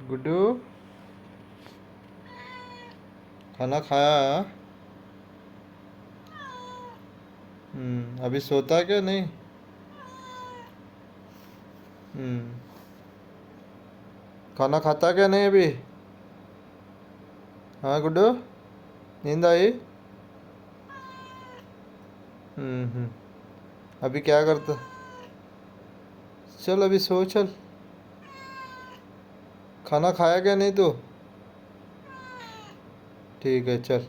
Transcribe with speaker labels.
Speaker 1: गुड्डू खाना खाया? अभी सोता है क्या नहीं? हम्म खाना खाता क्या नहीं अभी? हाँ गुड्डू, नींद आई? हम्म। अभी क्या करता? चल अभी सो चल। खाना खाया क्या नहीं तू? ठीक है चल।